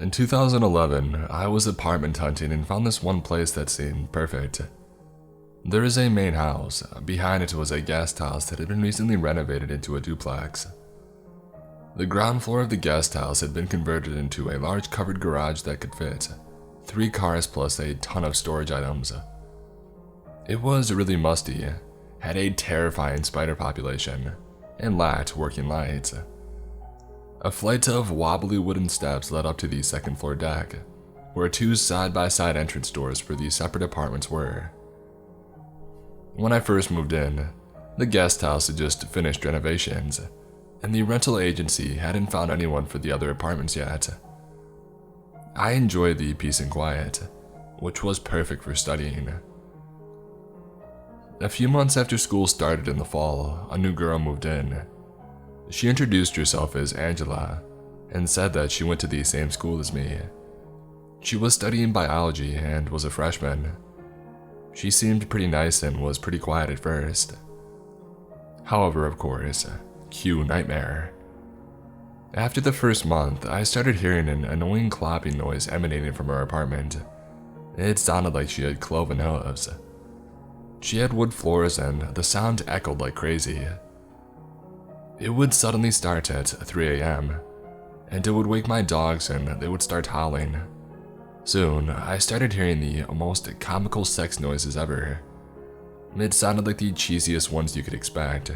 In 2011, I was apartment hunting and found this one place that seemed perfect. There is a main house. Behind it was a guest house that had been recently renovated into a duplex. The ground floor of the guest house had been converted into a large covered garage that could fit 3 cars plus a ton of storage items. It was really musty, had a terrifying spider population, and lacked working lights. A flight of wobbly wooden steps led up to the second floor deck, where 2 side-by-side entrance doors for the separate apartments were. When I first moved in, the guest house had just finished renovations, and the rental agency hadn't found anyone for the other apartments yet. I enjoyed the peace and quiet, which was perfect for studying. A few months after school started in the fall, a new girl moved in. She introduced herself as Angela and said that she went to the same school as me. She was studying biology and was a freshman. She seemed pretty nice and was pretty quiet at first. However, of course, cue nightmare. After the first month, I started hearing an annoying clapping noise emanating from her apartment. It sounded like she had cloven hooves. She had wood floors and the sound echoed like crazy. It would suddenly start at 3 a.m., and it would wake my dogs and they would start howling. Soon, I started hearing the most comical sex noises ever. It sounded like the cheesiest ones you could expect.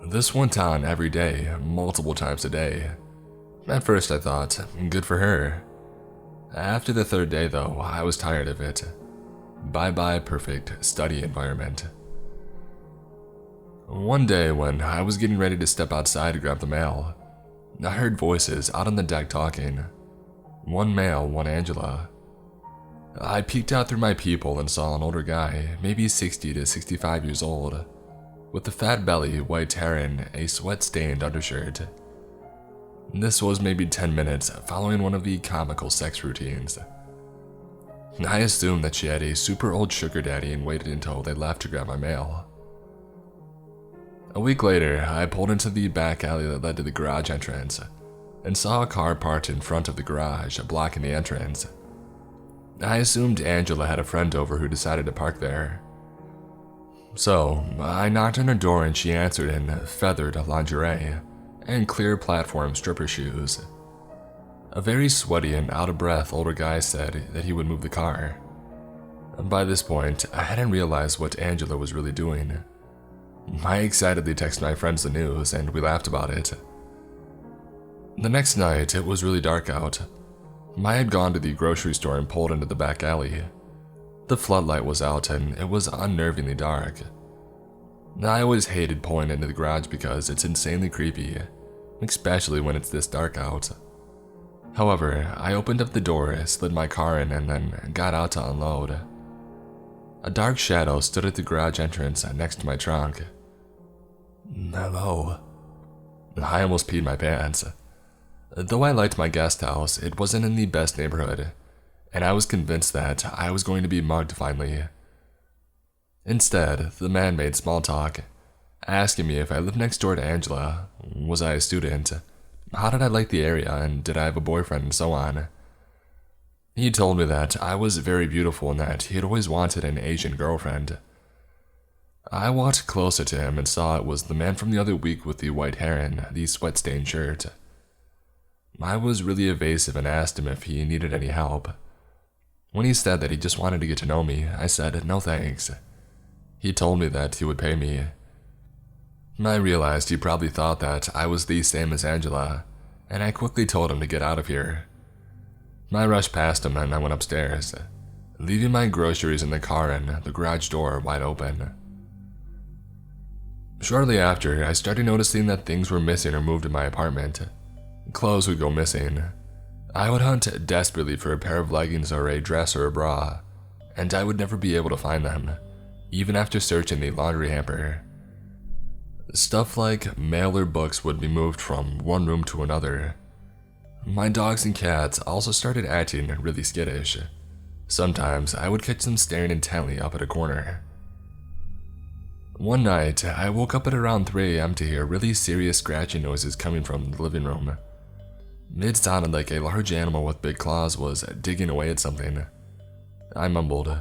This went on every day, multiple times a day. At first I thought, good for her. After the 3rd day though, I was tired of it. Bye-bye perfect study environment. One day when I was getting ready to step outside to grab the mail, I heard voices out on the deck talking. One male, one Angela. I peeked out through my peephole and saw an older guy, maybe 60 to 65 years old, with a fat belly, white hair, and a sweat-stained undershirt. This was maybe 10 minutes following one of the comical sex routines. I assumed that she had a super old sugar daddy and waited until they left to grab my mail. A week later, I pulled into the back alley that led to the garage entrance and saw a car parked in front of the garage, blocking the entrance. I assumed Angela had a friend over who decided to park there. So, I knocked on her door and she answered in feathered lingerie and clear platform stripper shoes. A very sweaty and out-of-breath older guy said that he would move the car. By this point, I hadn't realized what Angela was really doing. I excitedly texted my friends the news and we laughed about it. The next night, it was really dark out. I had gone to the grocery store and pulled into the back alley. The floodlight was out and it was unnervingly dark. I always hated pulling into the garage because it's insanely creepy, especially when it's this dark out. However, I opened up the door, slid my car in, and then got out to unload. A dark shadow stood at the garage entrance next to my trunk. Hello. I almost peed my pants. Though I liked my guest house, it wasn't in the best neighborhood, and I was convinced that I was going to be mugged finally. Instead, the man made small talk, asking me if I lived next door to Angela, was I a student, how did I like the area, and did I have a boyfriend, and so on. He told me that I was very beautiful and that he had always wanted an Asian girlfriend. I walked closer to him and saw it was the man from the other week with the white hair and the sweat-stained shirt. I was really evasive and asked him if he needed any help. When he said that he just wanted to get to know me, I said no thanks. He told me that he would pay me. I realized he probably thought that I was the same as Angela, and I quickly told him to get out of here. I rushed past him and I went upstairs, leaving my groceries in the car and the garage door wide open. Shortly after, I started noticing that things were missing or moved in my apartment. Clothes would go missing. I would hunt desperately for a pair of leggings or a dress or a bra, and I would never be able to find them, even after searching the laundry hamper. Stuff like mail or books would be moved from one room to another. My dogs and cats also started acting really skittish. Sometimes I would catch them staring intently up at a corner. One night, I woke up at around 3 a.m. to hear really serious scratching noises coming from the living room. It sounded like a large animal with big claws was digging away at something. I mumbled,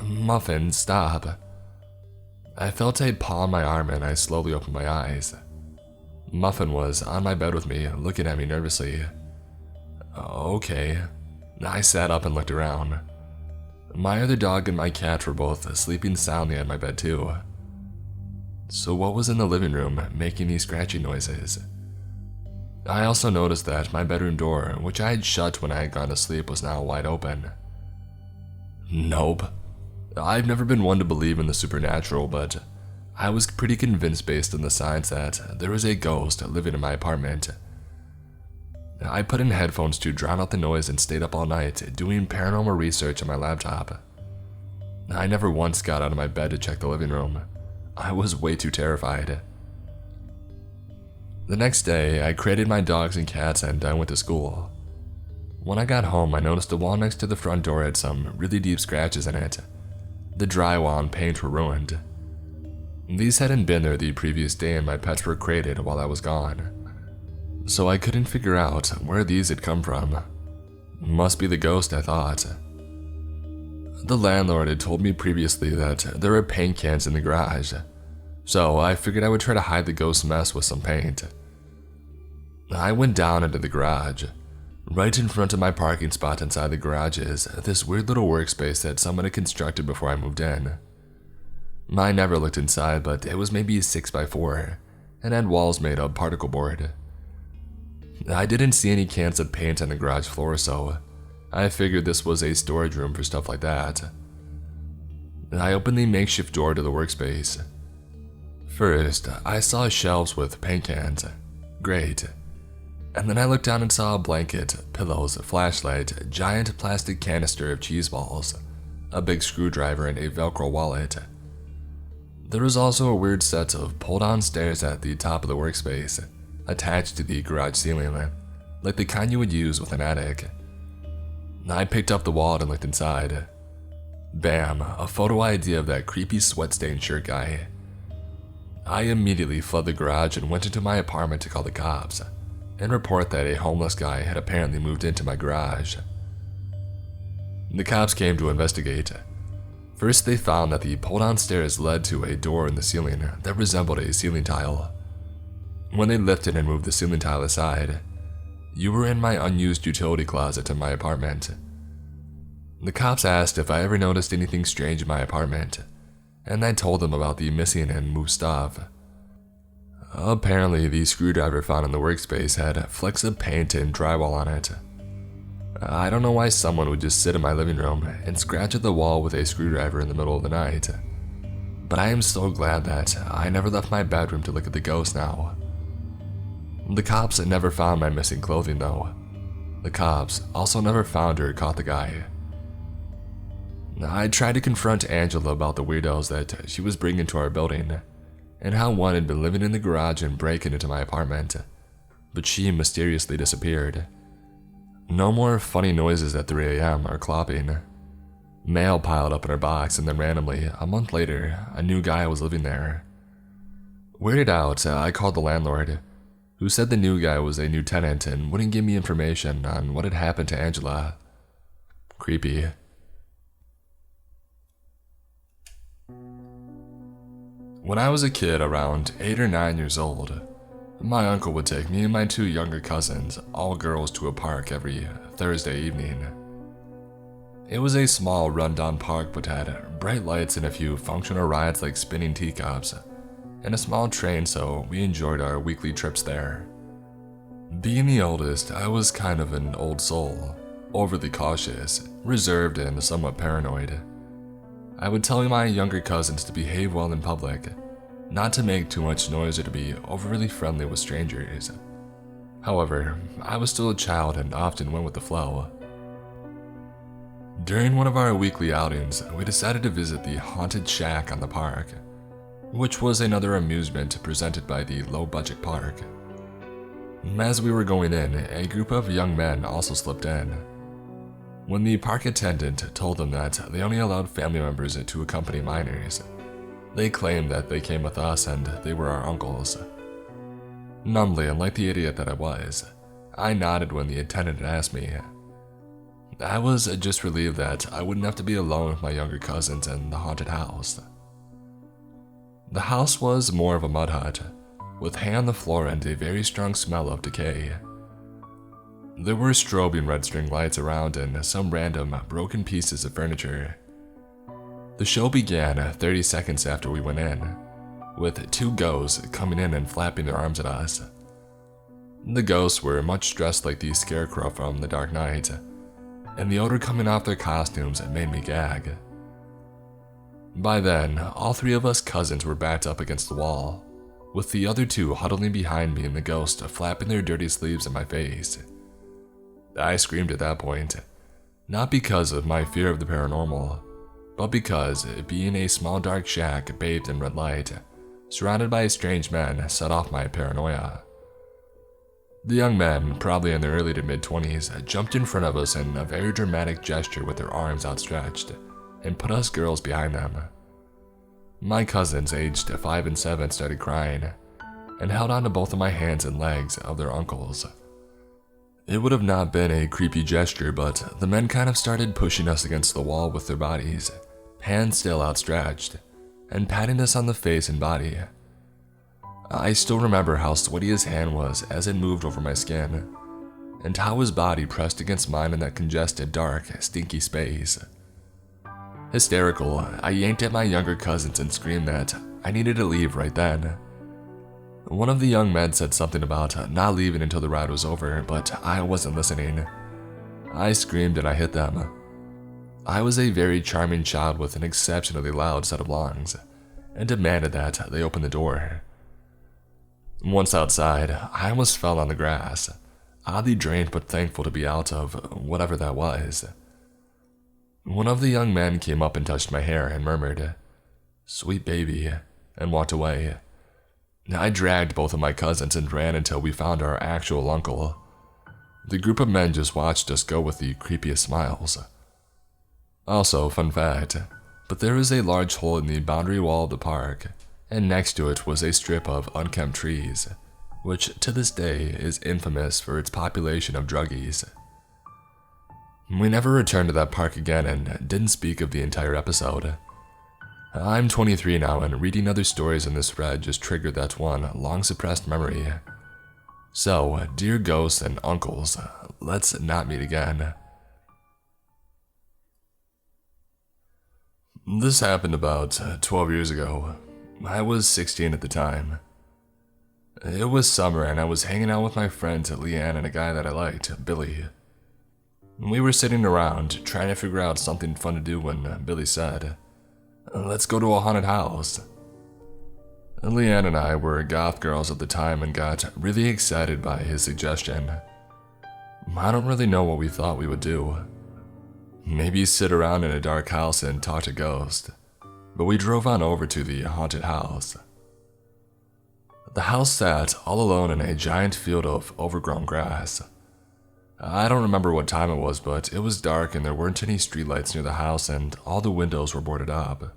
"Muffin, stop." I felt a paw on my arm and I slowly opened my eyes. Muffin was on my bed with me, looking at me nervously. Okay. I sat up and looked around. My other dog and my cat were both sleeping soundly at my bed too. So what was in the living room making these scratching noises? I also noticed that my bedroom door, which I had shut when I had gone to sleep, was now wide open. Nope. I've never been one to believe in the supernatural, but I was pretty convinced based on the signs that there was a ghost living in my apartment. I put in headphones to drown out the noise and stayed up all night doing paranormal research on my laptop. I never once got out of my bed to check the living room. I was way too terrified. The next day, I created my dogs and cats and I went to school. When I got home, I noticed the wall next to the front door had some really deep scratches in it. The drywall and paint were ruined. These hadn't been there the previous day and my pets were created while I was gone. So I couldn't figure out where these had come from. Must be the ghost, I thought. The landlord had told me previously that there were paint cans in the garage, so I figured I would try to hide the ghost's mess with some paint. I went down into the garage. Right in front of my parking spot inside the garage is this weird little workspace that someone had constructed before I moved in. I never looked inside, but it was maybe 6x4 and had walls made of particle board. I didn't see any cans of paint on the garage floor, so I figured this was a storage room for stuff like that. I opened the makeshift door to the workspace. First, I saw shelves with paint cans. Great. And then I looked down and saw a blanket, pillows, flashlight, giant plastic canister of cheese balls, a big screwdriver, and a Velcro wallet. There was also a weird set of pull-down stairs at the top of the workspace, attached to the garage ceiling, like the kind you would use with an attic. I picked up the wallet and looked inside. Bam, a photo ID of that creepy sweat-stained shirt guy. I immediately fled the garage and went into my apartment to call the cops and report that a homeless guy had apparently moved into my garage. The cops came to investigate. First, they found that the pull-down stairs led to a door in the ceiling that resembled a ceiling tile. When they lifted and moved the ceiling tile aside, you were in my unused utility closet in my apartment. The cops asked if I ever noticed anything strange in my apartment, and I told them about the missing and moved stuff. Apparently, the screwdriver found in the workspace had flecks of paint and drywall on it. I don't know why someone would just sit in my living room and scratch at the wall with a screwdriver in the middle of the night, but I am so glad that I never left my bedroom to look at the ghost now. The cops never found my missing clothing though. The cops also never found or caught the guy. I tried to confront Angela about the weirdos that she was bringing to our building, and how one had been living in the garage and breaking into my apartment, but she mysteriously disappeared. No more funny noises at 3 a.m. or clopping. Mail piled up in her box, and then randomly, a month later, a new guy was living there. Weirded out, I called the landlord, who said the new guy was a new tenant and wouldn't give me information on what had happened to Angela. Creepy. When I was a kid around 8 or 9 years old, my uncle would take me and my 2 younger cousins, all girls, to a park every Thursday evening. It was a small run-down park but had bright lights and a few functional rides like spinning teacups, and a small train, so we enjoyed our weekly trips there. Being the oldest, I was kind of an old soul, overly cautious, reserved, and somewhat paranoid. I would tell my younger cousins to behave well in public, not to make too much noise or to be overly friendly with strangers. However, I was still a child and often went with the flow. During one of our weekly outings, we decided to visit the Haunted Shack on the park, which was another amusement presented by the low-budget park. As we were going in, a group of young men also slipped in. When the park attendant told them that they only allowed family members to accompany minors, they claimed that they came with us and they were our uncles. Numbly, and like the idiot that I was, I nodded when the attendant asked me. I was just relieved that I wouldn't have to be alone with my younger cousins in the haunted house. The house was more of a mud hut, with hay on the floor and a very strong smell of decay. There were strobing red string lights around and some random broken pieces of furniture. The show began 30 seconds after we went in, with two ghosts coming in and flapping their arms at us. The ghosts were much dressed like the scarecrow from The Dark Knight, and the odor coming off their costumes made me gag. By then, all three of us cousins were backed up against the wall, with the other two huddling behind me and the ghost flapping their dirty sleeves in my face. I screamed at that point, not because of my fear of the paranormal, but because being a small dark shack bathed in red light, surrounded by strange men, set off my paranoia. The young men, probably in their early to mid-20s, jumped in front of us in a very dramatic gesture with their arms outstretched, and put us girls behind them. My cousins, aged 5 and 7, started crying, and held onto both of my hands and legs of their uncles. It would have not been a creepy gesture, but the men kind of started pushing us against the wall with their bodies, hands still outstretched, and patting us on the face and body. I still remember how sweaty his hand was as it moved over my skin, and how his body pressed against mine in that congested, dark, stinky space. Hysterical, I yanked at my younger cousins and screamed that I needed to leave right then. One of the young men said something about not leaving until the ride was over, but I wasn't listening. I screamed and I hit them. I was a very charming child with an exceptionally loud set of lungs, and demanded that they open the door. Once outside, I almost fell on the grass, oddly drained but thankful to be out of whatever that was. One of the young men came up and touched my hair and murmured, "Sweet baby," and walked away. I dragged both of my cousins and ran until we found our actual uncle. The group of men just watched us go with the creepiest smiles. Also, fun fact, but there is a large hole in the boundary wall of the park, and next to it was a strip of unkempt trees, which to this day is infamous for its population of druggies. We never returned to that park again and didn't speak of the entire episode. I'm 23 now, and reading other stories in this thread just triggered that one long-suppressed memory. So, dear ghosts and uncles, let's not meet again. This happened about 12 years ago. I was 16 at the time. It was summer and I was hanging out with my friends Leanne and a guy that I liked, Billy. We were sitting around trying to figure out something fun to do when Billy said, "Let's go to a haunted house." Leanne and I were goth girls at the time and got really excited by his suggestion. I don't really know what we thought we would do. Maybe sit around in a dark house and talk to ghosts, but we drove on over to the haunted house. The house sat all alone in a giant field of overgrown grass. I don't remember what time it was, but it was dark and there weren't any streetlights near the house and all the windows were boarded up.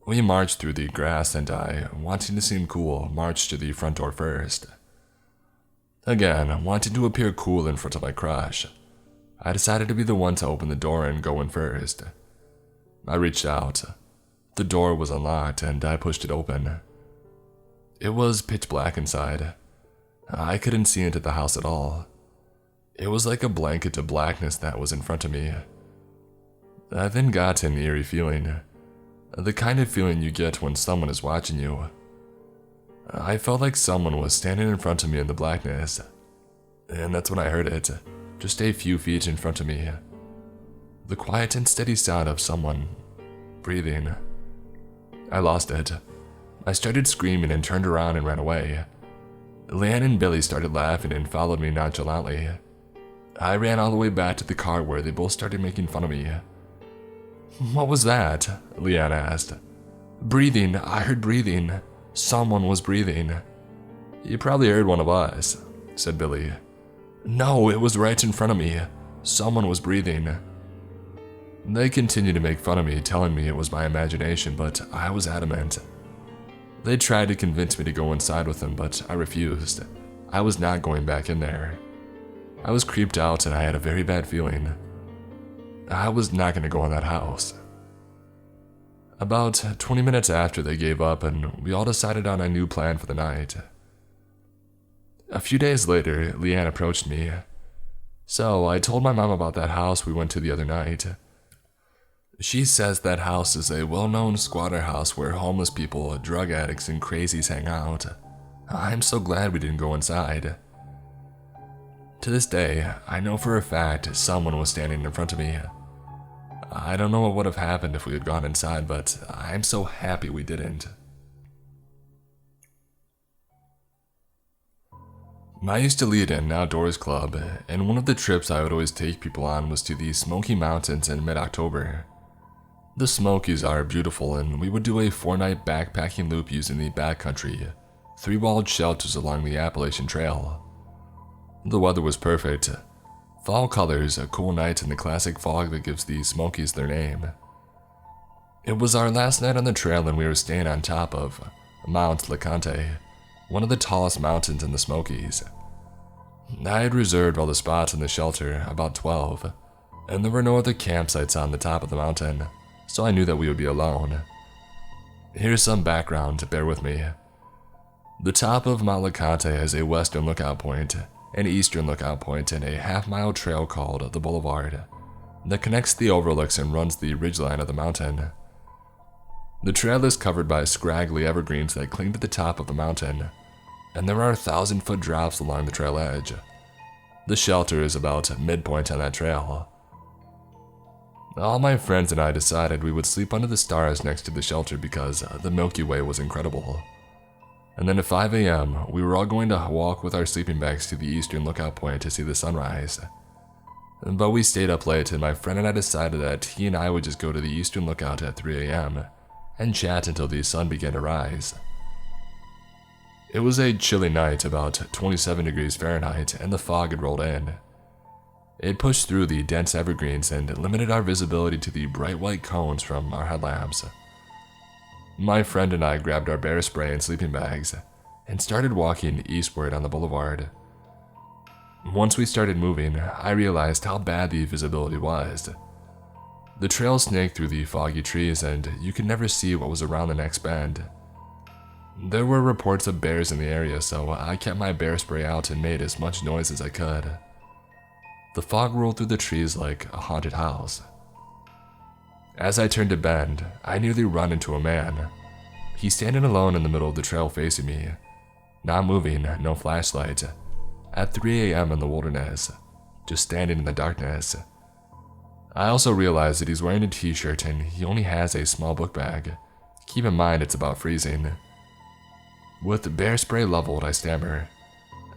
We marched through the grass and I, wanting to seem cool, marched to the front door first. Again, wanting to appear cool in front of my crush, I decided to be the one to open the door and go in first. I reached out. The door was unlocked and I pushed it open. It was pitch black inside. I couldn't see into the house at all. It was like a blanket of blackness that was in front of me. I then got an eerie feeling. The kind of feeling you get when someone is watching you. I felt like someone was standing in front of me in the blackness. And that's when I heard it, just a few feet in front of me. The quiet and steady sound of someone breathing. I lost it. I started screaming and turned around and ran away. Leanne and Billy started laughing and followed me nonchalantly. I ran all the way back to the car where they both started making fun of me. "What was that?" Leanne asked. "Breathing, I heard breathing. Someone was breathing." "You probably heard one of us," said Billy. "No, it was right in front of me. Someone was breathing." They continued to make fun of me, telling me it was my imagination, but I was adamant. They tried to convince me to go inside with them, but I refused. I was not going back in there. I was creeped out and I had a very bad feeling. I was not going to go in that house. About 20 minutes after, they gave up and we all decided on a new plan for the night. A few days later, Leanne approached me. So I told my mom about that house we went to the other night. She says that house is a well-known squatter house where homeless people, drug addicts, and crazies hang out. I'm so glad we didn't go inside. To this day, I know for a fact someone was standing in front of me. I don't know what would have happened if we had gone inside, but I'm so happy we didn't. I used to lead an outdoors club, and one of the trips I would always take people on was to the Smoky Mountains in mid-October. The Smokies are beautiful, and we would do a 4-night backpacking loop using the backcountry, 3-walled shelters along the Appalachian Trail. The weather was perfect. Fall colors, a cool night, and the classic fog that gives the Smokies their name. It was our last night on the trail and we were staying on top of Mount LeConte, one of the tallest mountains in the Smokies. I had reserved all the spots in the shelter, about 12, and there were no other campsites on the top of the mountain, so I knew that we would be alone. Here's some background, bear with me. The top of Mount LeConte has a western lookout point, an eastern lookout point, and a half-mile trail called the Boulevard that connects the overlooks and runs the ridgeline of the mountain. The trail is covered by scraggly evergreens that cling to the top of the mountain, and there are 1,000-foot drops along the trail edge. The shelter is about midpoint on that trail. All my friends and I decided we would sleep under the stars next to the shelter because the Milky Way was incredible. And then at 5 a.m., we were all going to walk with our sleeping bags to the eastern lookout point to see the sunrise. But we stayed up late and my friend and I decided that he and I would just go to the eastern lookout at 3 a.m. and chat until the sun began to rise. It was a chilly night, about 27 degrees Fahrenheit, and the fog had rolled in. It pushed through the dense evergreens and limited our visibility to the bright white cones from our headlamps. My friend and I grabbed our bear spray and sleeping bags and started walking eastward on the boulevard. Once we started moving, I realized how bad the visibility was. The trail snaked through the foggy trees and you could never see what was around the next bend. There were reports of bears in the area, so I kept my bear spray out and made as much noise as I could. The fog rolled through the trees like a haunted house. As I turned a bend, I nearly ran into a man. He's standing alone in the middle of the trail facing me, not moving, no flashlight, at 3 a.m. in the wilderness, just standing in the darkness. I also realized that he's wearing a t-shirt and he only has a small book bag. Keep in mind it's about freezing. With the bear spray leveled, I stammer,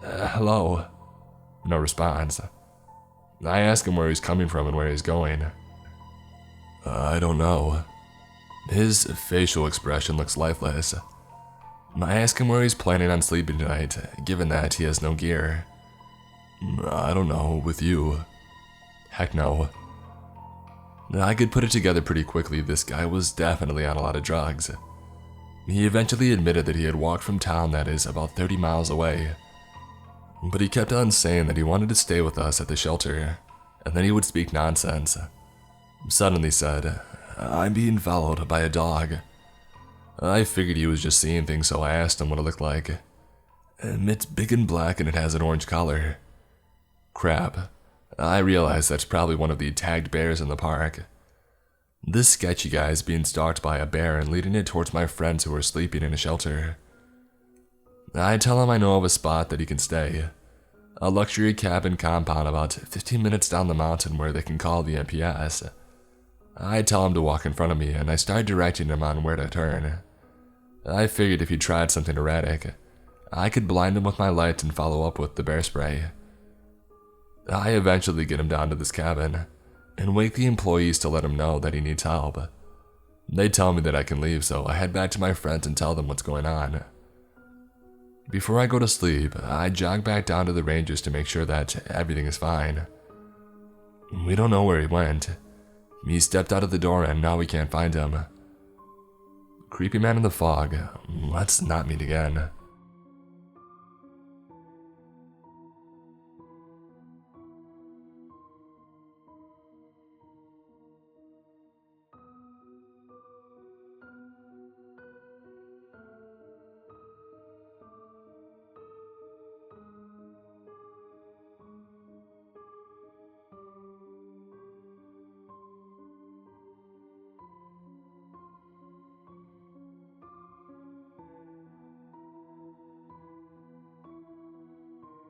"Hello?" No response. I ask him where he's coming from and where he's going. I don't know. His facial expression looks lifeless. I ask him where he's planning on sleeping tonight, given that he has no gear. I don't know, with you. Heck no. I could put it together pretty quickly. This guy was definitely on a lot of drugs. He eventually admitted that he had walked from town that is about 30 miles away. But he kept on saying that he wanted to stay with us at the shelter, and then he would speak nonsense. Suddenly said, "I'm being followed by a dog." I figured he was just seeing things, so I asked him what it looked like. "It's big and black and it has an orange collar." Crap. I realized that's probably one of the tagged bears in the park. This sketchy guy is being stalked by a bear and leading it towards my friends who are sleeping in a shelter. I tell him I know of a spot that he can stay. A luxury cabin compound about 15 minutes down the mountain where they can call the MPS. I tell him to walk in front of me and I start directing him on where to turn. I figured if he tried something erratic, I could blind him with my light and follow up with the bear spray. I eventually get him down to this cabin and wake the employees to let him know that he needs help. They tell me that I can leave, so I head back to my friends and tell them what's going on. Before I go to sleep, I jog back down to the rangers to make sure that everything is fine. We don't know where he went. He stepped out of the door and now we can't find him. Creepy man in the fog. Let's not meet again.